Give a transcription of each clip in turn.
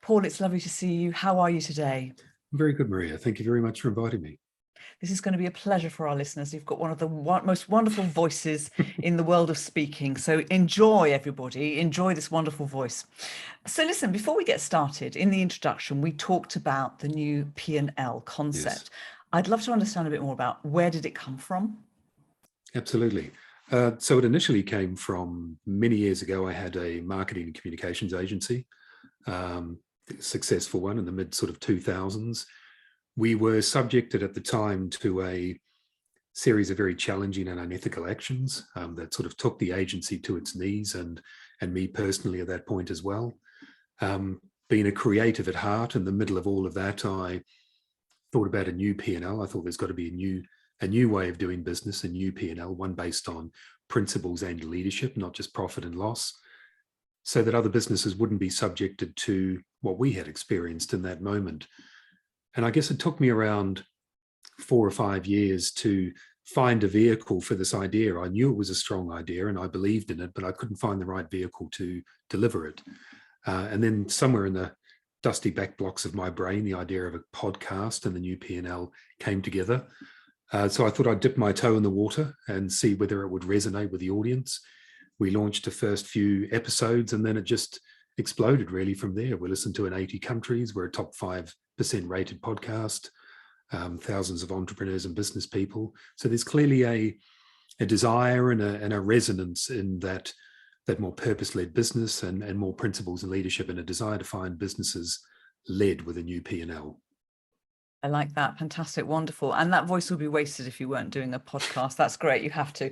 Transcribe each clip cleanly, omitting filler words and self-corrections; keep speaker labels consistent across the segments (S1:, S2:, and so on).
S1: Paul, it's lovely to see you. How are you today?
S2: Very good, Maria. Thank you very much for inviting me.
S1: This is going to be a pleasure for our listeners. You've got one of the most wonderful voices in the world of speaking. So enjoy, everybody. Enjoy this wonderful voice. So listen, before we get started, in the introduction, we talked about the new P&L concept.
S2: Yes.
S1: I'd love to understand a bit more about where did it come from?
S2: Absolutely. So it initially came from many years ago. I had a marketing and communications agency, a successful one in the mid sort of 2000s. We were subjected at the time to a series of very challenging and unethical actions that sort of took the agency to its knees, and me personally at that point as well. Being a creative at heart, in the middle of all of that, I thought about a new P&L. I thought there's got to be a new way of doing business, a new P&L, one based on principles and leadership, not just profit and loss, so that other businesses wouldn't be subjected to what we had experienced in that moment. And I guess it took me around 4 or 5 years to find a vehicle for this idea. I knew it was a strong idea and I believed in it, but I couldn't find the right vehicle to deliver it. And then somewhere in the dusty back blocks of my brain, the idea of a podcast and the new P&L came together. So I thought I'd dip my toe in the water and see whether it would resonate with the audience. We launched the first few episodes and then it just exploded really from there. We're listened to in 80 countries. We're a top 5% rated podcast, thousands of entrepreneurs and business people. So there's clearly a desire and a resonance in that more purpose-led business and more principles and leadership, and a desire to find businesses led with a new P&L.
S1: I like that. Fantastic. Wonderful. And that voice would be wasted if you weren't doing a podcast. That's great. You have to.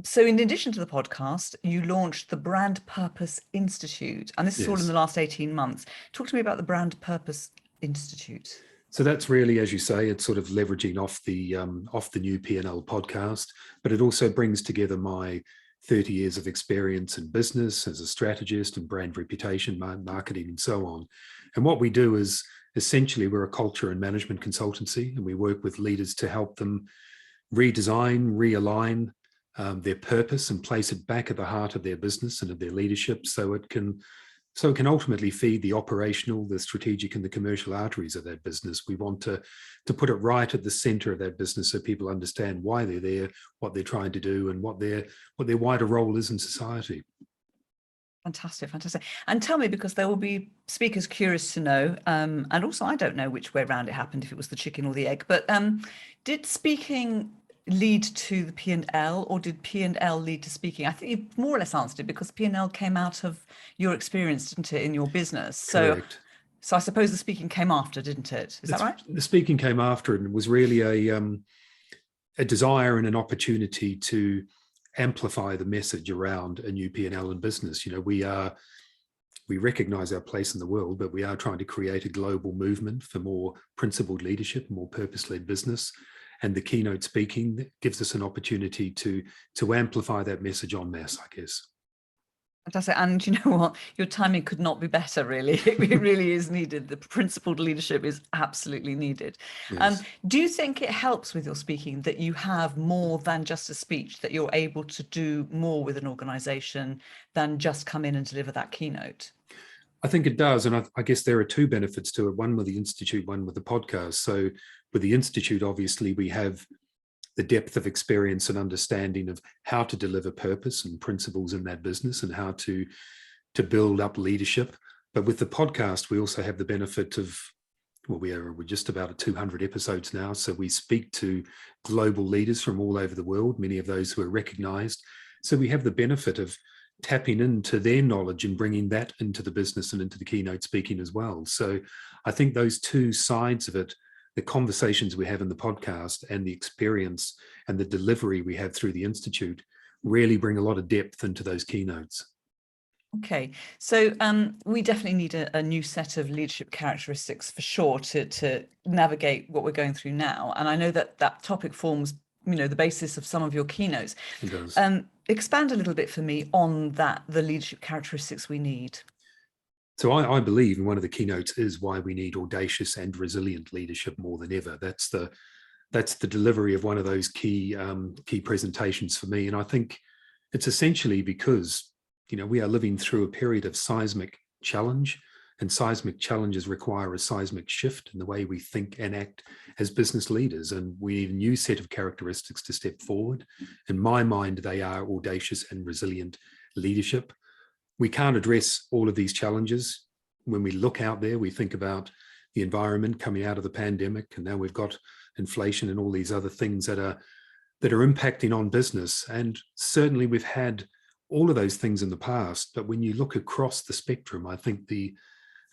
S1: So in addition to the podcast, you launched the Brand Purpose Institute. And this is all in the last 18 months. Talk to me about the Brand Purpose Institute.
S2: So that's really, as you say, it's sort of leveraging off the new P&L podcast, but it also brings together my 30 years of experience in business as a strategist and brand reputation, marketing, and so on. And what we do is essentially we're a culture and management consultancy, and we work with leaders to help them redesign, realign their purpose and place it back at the heart of their business and of their leadership, so it can ultimately feed the operational, the strategic, and the commercial arteries of that business. We want to put it right at the center of that business so people understand why they're there, what they're trying to do, and what their wider role is in society.
S1: Fantastic, fantastic. And tell me, because there will be speakers curious to know, and also I don't know which way around it happened, if it was the chicken or the egg, but did speaking lead to the P&L, or did P&L lead to speaking? I think you more or less answered it, because P&L came out of your experience, didn't it, in your business?
S2: Correct.
S1: So I suppose the speaking came after, didn't it? Is that right?
S2: The speaking came after it, and it was really a desire and an opportunity to amplify the message around a new P&L in business. You know, we recognize our place in the world, but we are trying to create a global movement for more principled leadership, more purpose-led business. And the keynote speaking gives us an opportunity to amplify that message en masse, I guess.
S1: Fantastic. And you know what? Your timing could not be better, really. It really is needed. The principled leadership is absolutely needed.
S2: Yes.
S1: Do you think it helps with your speaking that you have more than just a speech, that you're able to do more with an organization than just come in and deliver that keynote?
S2: I think it does. And I guess there are two benefits to it, one with the Institute, one with the podcast. So with the Institute, obviously, we have the depth of experience and understanding of how to deliver purpose and principles in that business and how to build up leadership. But with the podcast, we also have the benefit of, well, we're just about at 200 episodes now. So we speak to global leaders from all over the world, many of those who are recognized. So we have the benefit of tapping into their knowledge and bringing that into the business and into the keynote speaking as well. So I think those two sides of it, the conversations we have in the podcast and the experience and the delivery we have through the Institute, really bring a lot of depth into those keynotes.
S1: Okay, so we definitely need a new set of leadership characteristics for sure to navigate what we're going through now. And I know that topic forms, the basis of some of your keynotes.
S2: It does.
S1: Expand a little bit for me on that, the leadership characteristics we need.
S2: So I believe, and one of the keynotes is why we need audacious and resilient leadership more than ever. That's the delivery of one of those key presentations for me. And I think it's essentially because, we are living through a period of seismic challenge, and seismic challenges require a seismic shift in the way we think and act as business leaders. And we need a new set of characteristics to step forward. In my mind, they are audacious and resilient leadership. We can't address all of these challenges. When we look out there, we think about the environment coming out of the pandemic, and now we've got inflation and all these other things that are impacting on business. And certainly we've had all of those things in the past, but when you look across the spectrum, I think the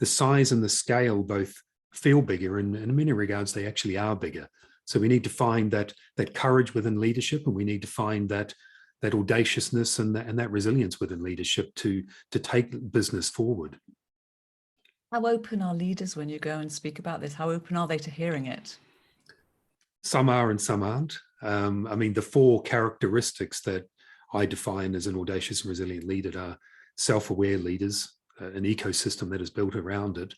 S2: size and the scale both feel bigger, and in many regards they actually are bigger. So we need to find that courage within leadership, and we need to find that audaciousness and that resilience within leadership to take business forward.
S1: How open are leaders when you go and speak about this? How open are they to hearing it?
S2: Some are and some aren't. I mean, the 4 characteristics that I define as an audacious and resilient leader are self-aware leaders, an ecosystem that is built around it,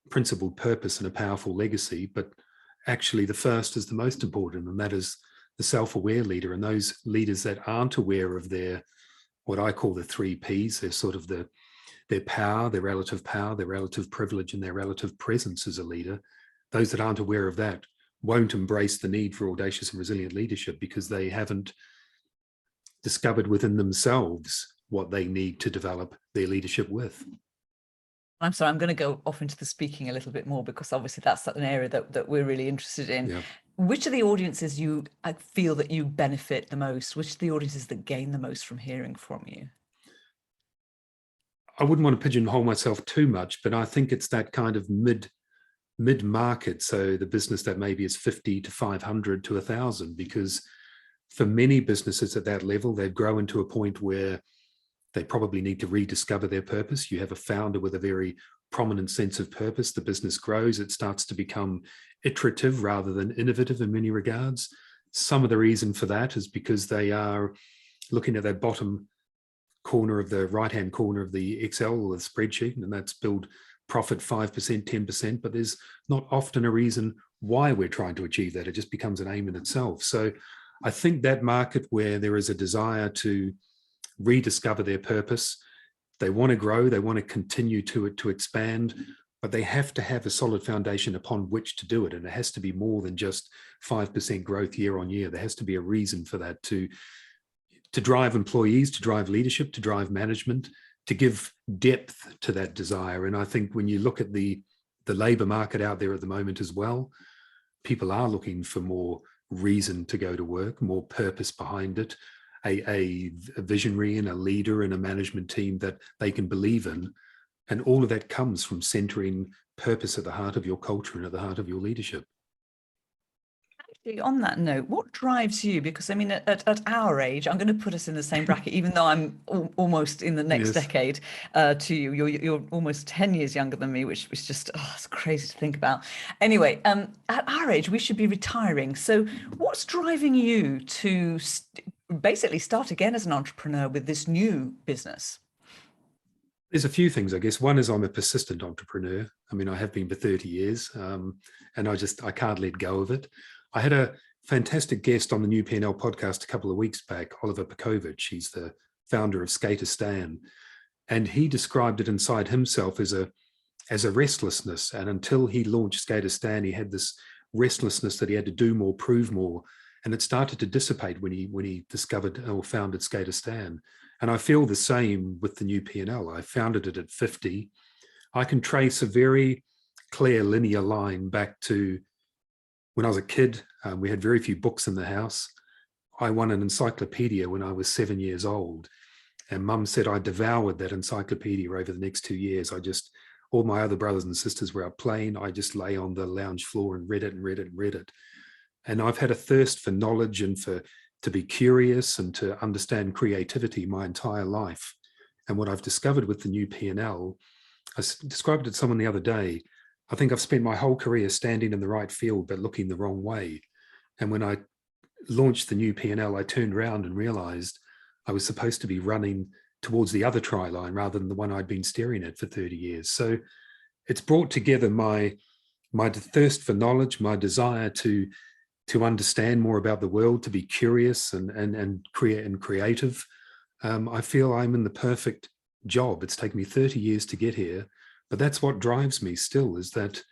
S2: principled purpose and a powerful legacy. But actually the first is the most important, and that is the self-aware leader. And those leaders that aren't aware of what I call the 3 Ps, they're sort of their power, their relative privilege, and their relative presence as a leader. Those that aren't aware of that won't embrace the need for audacious and resilient leadership because they haven't discovered within themselves what they need to develop their leadership with.
S1: I'm sorry, I'm going to go off into the speaking a little bit more, because obviously that's an area that we're really interested in.
S2: Yeah.
S1: Which of the audiences I feel that you benefit the most? Which of the audiences that gain the most from hearing from you?
S2: I wouldn't want to pigeonhole myself too much, but I think it's that kind of mid-market. So the business that maybe is 50 to 500 to 1,000, because for many businesses at that level, they've grown to a point where they probably need to rediscover their purpose. You have a founder with a very prominent sense of purpose. The business grows. It starts to become iterative rather than innovative in many regards. Some of the reason for that is because they are looking at that bottom corner of the right-hand corner of the Excel or the spreadsheet, and that's build profit 5%, 10%, but there's not often a reason why we're trying to achieve that. It just becomes an aim in itself. So I think that market where there is a desire to rediscover their purpose, they want to grow, they want to continue to expand, but they have to have a solid foundation upon which to do it. And it has to be more than just 5% growth year on year. There has to be a reason for that to drive employees, to drive leadership, to drive management, to give depth to that desire. And I think when you look at the labor market out there at the moment as well, people are looking for more reason to go to work, more purpose behind it, a visionary and a leader and a management team that they can believe in. And all of that comes from centering purpose at the heart of your culture and at the heart of your leadership.
S1: Actually, on that note, what drives you? Because I mean, at our age, I'm going to put us in the same bracket, even though I'm almost in the next decade to you. You're almost 10 years younger than me, which is just, it's crazy to think about. Anyway, at our age, we should be retiring. So what's driving you to basically start again as an entrepreneur with this new business?
S2: There's a few things, I guess. One is I'm a persistent entrepreneur. I mean, I have been for 30 years, and I can't let go of it. I had a fantastic guest on the New P&L podcast a couple of weeks back, Oliver Pekovic. He's the founder of Skater Stan, and he described it inside himself as a restlessness. And until he launched Skater Stan, he had this restlessness that he had to do more, prove more, and it started to dissipate when he discovered or founded Skater Stan. And I feel the same with the New P&L. I founded it at 50. I can trace a very clear linear line back to when I was a kid. We had very few books in the house. I won an encyclopedia when I was 7 years old. And Mum said I devoured that encyclopedia over the next 2 years. All my other brothers and sisters were out playing. I just lay on the lounge floor and read it and read it and read it. And I've had a thirst for knowledge and to be curious and to understand creativity my entire life. And what I've discovered with the New P&L, I described it to someone the other day, I think I've spent my whole career standing in the right field, but looking the wrong way. And when I launched the New P&L, I turned around and realized I was supposed to be running towards the other try line rather than the one I'd been staring at for 30 years. So it's brought together my thirst for knowledge, my desire to understand more about the world, to be curious and creative. I feel I'm in the perfect job. It's taken me 30 years to get here, But that's what drives me still, is that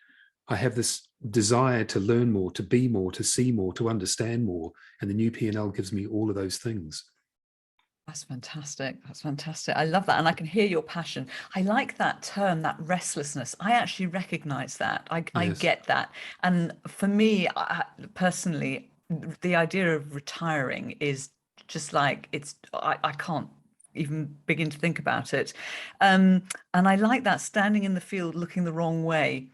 S2: I have this desire to learn more, to be more, to see more, to understand more. And the new P&L gives me all of those things.
S1: That's fantastic. That's fantastic. I love that. And I can hear your passion. I like that term, that restlessness. I actually recognize that. I
S2: Yes.
S1: get that. And for me, personally, the idea of retiring is just like, I can't even begin to think about it. And I like that, standing in the field looking the wrong way.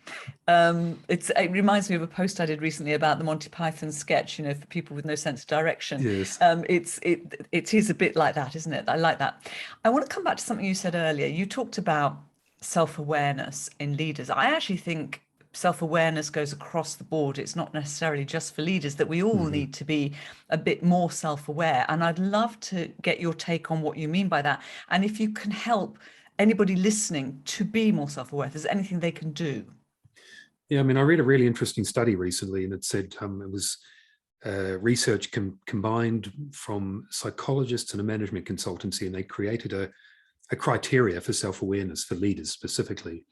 S1: It reminds me of a post I did recently about the Monty Python sketch, for people with no sense of direction.
S2: Yes.
S1: It is a bit like that, isn't it? I like that. I want to come back to something you said earlier. You talked about self-awareness in leaders. I actually think self-awareness goes across the board. It's not necessarily just for leaders, that we all
S2: Mm-hmm.
S1: need to be a bit more self-aware. And I'd love to get your take on what you mean by that. And if you can help anybody listening to be more self-aware, if there's anything they can do.
S2: Yeah, I mean, I read a really interesting study recently, and it said it was research combined from psychologists and a management consultancy, and they created a criteria for self-awareness for leaders specifically.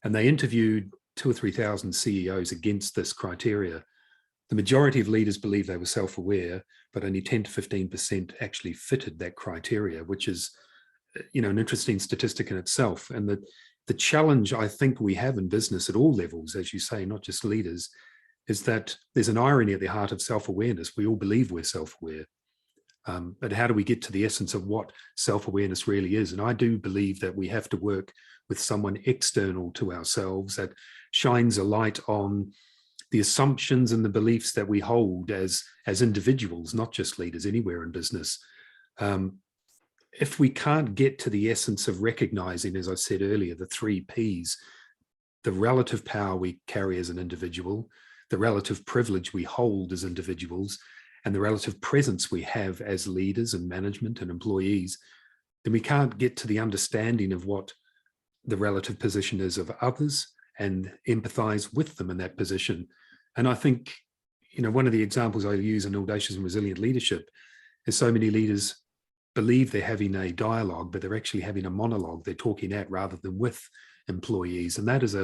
S2: And they interviewed 2,000 or 3,000 CEOs against this criteria. The majority of leaders believe they were self-aware, but only 10 to 15% actually fitted that criteria, which is, an interesting statistic in itself. And the challenge I think we have in business at all levels, as you say, not just leaders, is that there's an irony at the heart of self-awareness. We all believe we're self-aware. But how do we get to the essence of what self-awareness really is? And I do believe that we have to work with someone external to ourselves that shines a light on the assumptions and the beliefs that we hold as individuals, not just leaders, anywhere in business. If we can't get to the essence of recognizing, as I said earlier, the 3 Ps, the relative power we carry as an individual, the relative privilege we hold as individuals, and the relative presence we have as leaders and management and employees, then we can't get to the understanding of what the relative position is of others and empathize with them in that position. And I think, one of the examples I use in Audacious and Resilient Leadership is so many leaders believe they're having a dialogue, but they're actually having a monologue. They're talking at rather than with employees. And that is,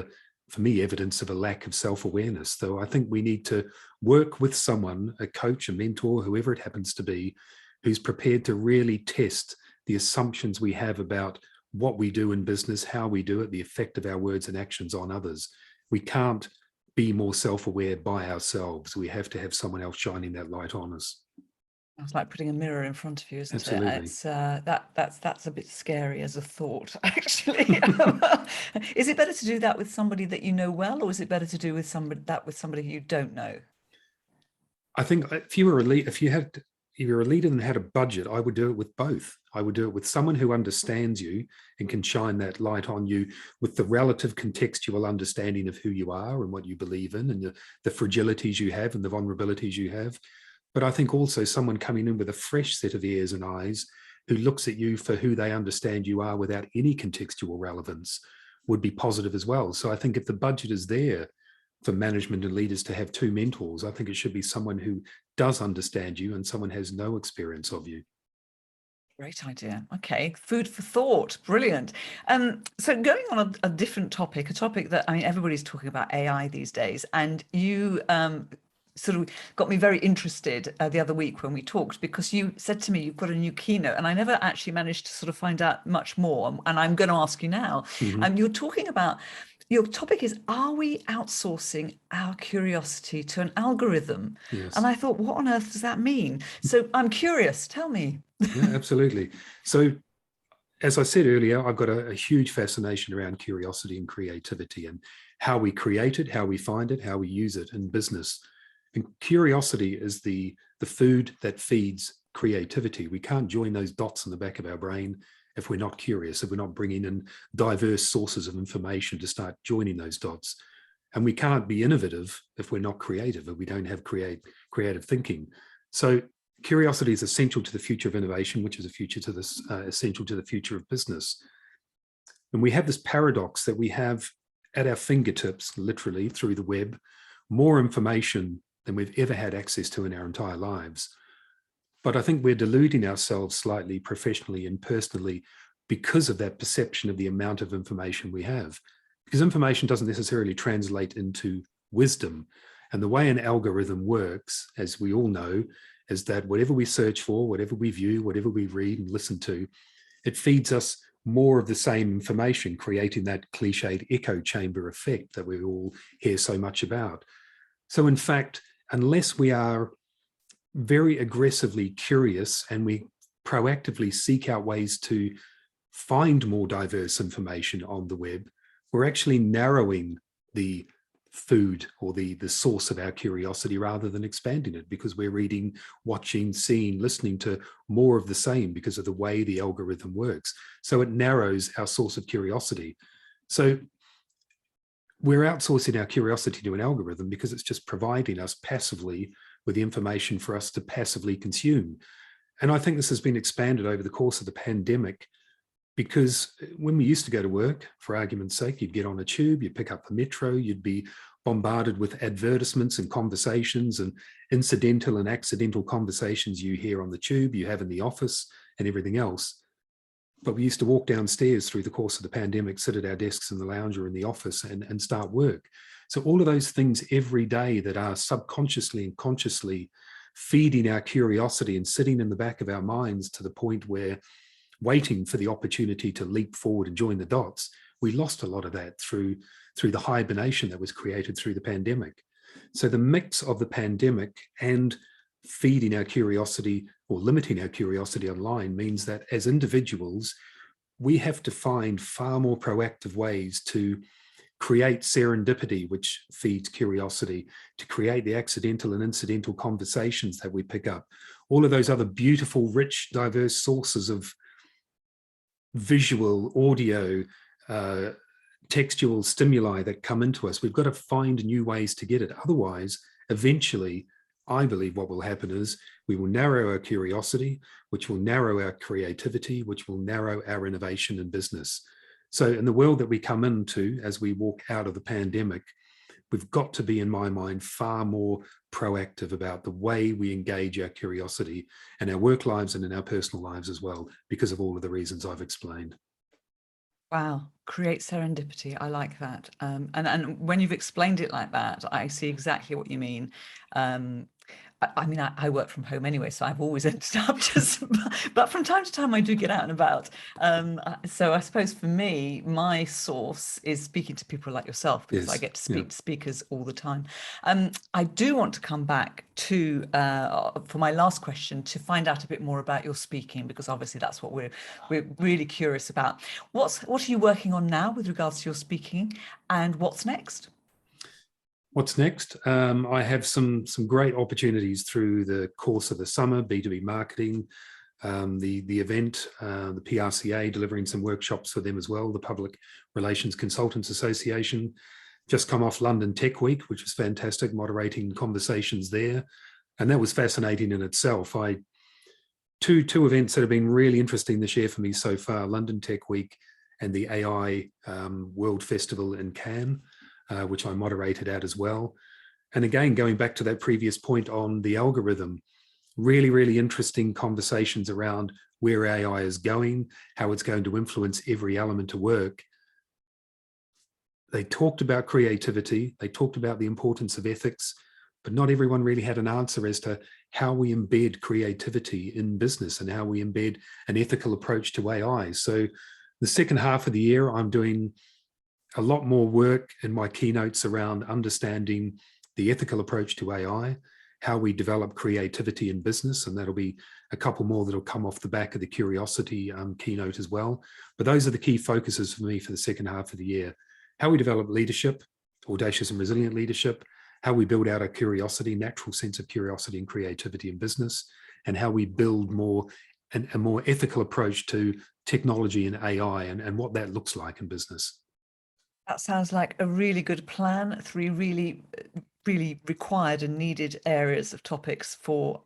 S2: for me, evidence of a lack of self-awareness. So I think we need to work with someone, a coach, a mentor, whoever it happens to be, who's prepared to really test the assumptions we have about what we do in business, how we do it, the effect of our words and actions on others. We can't be more self-aware by ourselves. We have to have someone else shining that light on us.
S1: It's like putting a mirror in front of you, isn't
S2: Absolutely.
S1: it? It's that's a bit scary as a thought, actually. Is it better to do that with somebody that you know well, or is it better to do with somebody you don't know?
S2: I think if you're a leader and had a budget, I would do it with both. I would do it with someone who understands you and can shine that light on you with the relative contextual understanding of who you are and what you believe in, and the fragilities you have and the vulnerabilities you have. But I think also someone coming in with a fresh set of ears and eyes who looks at you for who they understand you are without any contextual relevance would be positive as well. So I think if the budget is there for management and leaders to have 2 mentors, I think it should be someone who does understand you and someone has no experience of you.
S1: Great idea. Okay, food for thought. Brilliant. So going on a different topic, a topic that, everybody's talking about AI these days, and you sort of got me very interested the other week when we talked, because you said to me you've got a new keynote, and I never actually managed to sort of find out much more, and I'm going to ask you now. You're talking about, your topic is, are we outsourcing our curiosity to an algorithm?
S2: Yes.
S1: And I thought, what on earth does that mean? So I'm curious, tell me.
S2: Yeah, absolutely. So as I said earlier, I've got a huge fascination around curiosity and creativity and how we create it, how we find it, how we use it in business. And curiosity is the food that feeds creativity. We can't join those dots in the back of our brain if we're not curious, if we're not bringing in diverse sources of information to start joining those dots. And we can't be innovative if we're not creative, if we don't have creative thinking. So curiosity is essential to the future of innovation, which is essential to the future of business. And we have this paradox that we have at our fingertips, literally through the web, more information than we've ever had access to in our entire lives. But I think we're deluding ourselves slightly professionally and personally because of that perception of the amount of information we have. because information doesn't necessarily translate into wisdom. And the way an algorithm works, as we all know, is that whatever we search for, whatever we view, whatever we read and listen to, it feeds us more of the same information, creating that cliched echo chamber effect that we all hear so much about. So in fact, unless we are very aggressively curious and we proactively seek out ways to find more diverse information on the web, we're actually narrowing the food or the source of our curiosity rather than expanding it, because we're reading, watching, seeing, listening to more of the same because of the way the algorithm works. So it narrows our source of curiosity. So we're outsourcing our curiosity to an algorithm because it's just providing us passively with the information for us to passively consume. And I think this has been expanded over the course of the pandemic, because when we used to go to work, for argument's sake, you'd get on a tube, you'd pick up the metro, you'd be bombarded with advertisements and conversations and incidental and accidental conversations you hear on the tube, you have in the office and everything else. But we used to walk downstairs through the course of the pandemic, sit at our desks in the lounge or in the office and start work. So all of those things every day that are subconsciously and consciously feeding our curiosity and sitting in the back of our minds to the point where waiting for the opportunity to leap forward and join the dots, we lost a lot of that through the hibernation that was created through the pandemic. So the mix of the pandemic and feeding our curiosity or limiting our curiosity online means that as individuals, we have to find far more proactive ways to create serendipity, which feeds curiosity, to create the accidental and incidental conversations that we pick up, all of those other beautiful, rich, diverse sources of visual, audio, textual stimuli that come into us. We've got to find new ways to get it. Otherwise, eventually, I believe what will happen is we will narrow our curiosity, which will narrow our creativity, which will narrow our innovation in business. So in the world that we come into as we walk out of the pandemic, we've got to be, in my mind, far more proactive about the way we engage our curiosity in our work lives and in our personal lives as well, because of all of the reasons I've explained.
S1: Wow, create serendipity. I like that. And when you've explained it like that, I see exactly what you mean. I mean, I work from home anyway, so I've always ended up just, but from time to time I do get out and about. So I suppose for me, my source is speaking to people like yourself, because I get to speak to speakers all the time. I do want to come back to, for my last question, to find out a bit more about your speaking, because obviously that's what we're really curious about. What are you working on now with regards to your speaking, and what's next?
S2: What's next? I have some great opportunities through the course of the summer, B2B marketing, the event, the PRCA, delivering some workshops for them as well, the Public Relations Consultants Association. Just come off London Tech Week, which was fantastic, moderating conversations there. And that was fascinating in itself. Two events that have been really interesting this year for me so far, London Tech Week and the AI World Festival in Cannes, which I moderated at as well. And again, going back to that previous point on the algorithm, really, really interesting conversations around where AI is going, how it's going to influence every element of work. They talked about creativity, they talked about the importance of ethics, but not everyone really had an answer as to how we embed creativity in business and how we embed an ethical approach to AI. So the second half of the year, I'm doing a lot more work in my keynotes around understanding the ethical approach to AI, how we develop creativity in business, and that'll be a couple more that'll come off the back of the curiosity keynote as well. But those are the key focuses for me for the second half of the year. How we develop leadership, audacious and resilient leadership, how we build out our curiosity, natural sense of curiosity and creativity in business, and how we build a more ethical approach to technology and AI and what that looks like in business.
S1: That sounds like a really good plan. Three really required and needed areas of topics for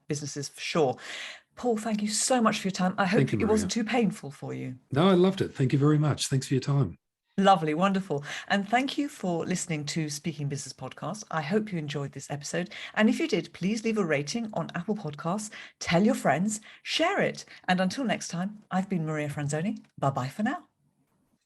S1: businesses, for sure. Paul, thank you so much for your time. I hope it wasn't too painful for you.
S2: No, I loved it. Thank you very much. Thanks for your time.
S1: Lovely, wonderful. And thank you for listening to Speaking Business Podcast. I hope you enjoyed this episode. And if you did, please leave a rating on Apple Podcasts, tell your friends, share it. And until next time, I've been Maria Franzoni. Bye-bye for now.